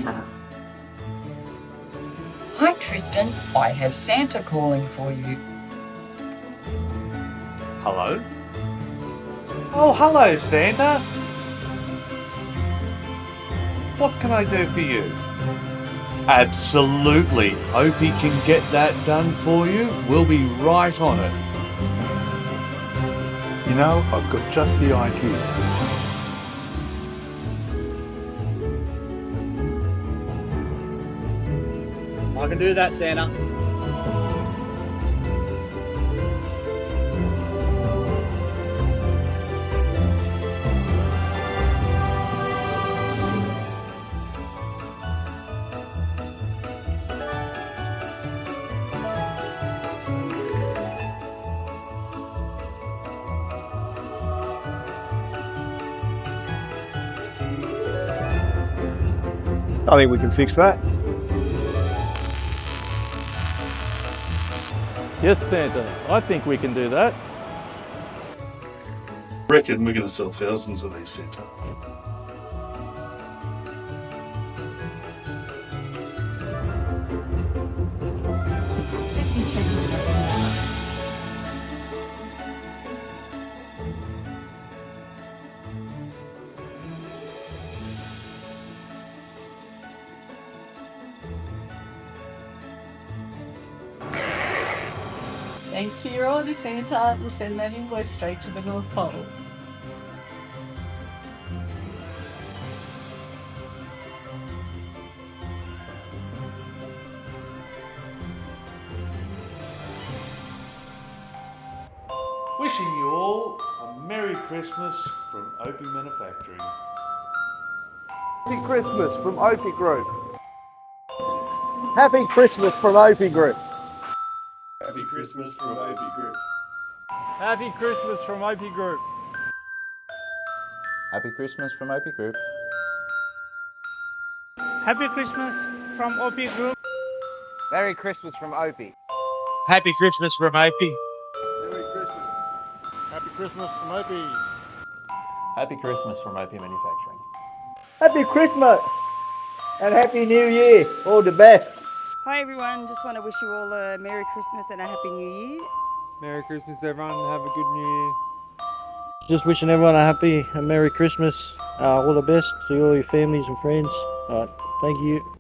Santa. Hi Tristan, I have Santa calling for you. Hello? Oh, hello, Santa. What can I do for you? Absolutely. OPIE can get that done for you. We'll be right on it. You know, I've got just the idea. I can do that, Santa. I think we can fix that. Yes, Santa, I think we can do that. Reckon we're going to sell thousands of these, Santa. Thanks for your order, Santa. We'll send that invoice straight to the North Pole. Wishing you all a Merry Christmas from OPIE Manufacturing. Happy Christmas from OPIE Group. Happy Christmas from OPIE Group. Happy Christmas from OPIE Group. Happy Christmas from OPIE Group. Happy Christmas from OPIE Group. Happy Christmas from OPIE Group. Merry Christmas from OPIE. Happy Christmas from OPIE. Merry Christmas. Happy Christmas from OPIE. Happy Christmas from OPIE Manufacturing. Happy Christmas and Happy New Year. All the best. Hi everyone, just want to wish you all a Merry Christmas and a Happy New Year. Merry Christmas everyone, have a good New Year. Just wishing everyone a Merry Christmas, all the best to all your families and friends. Thank you.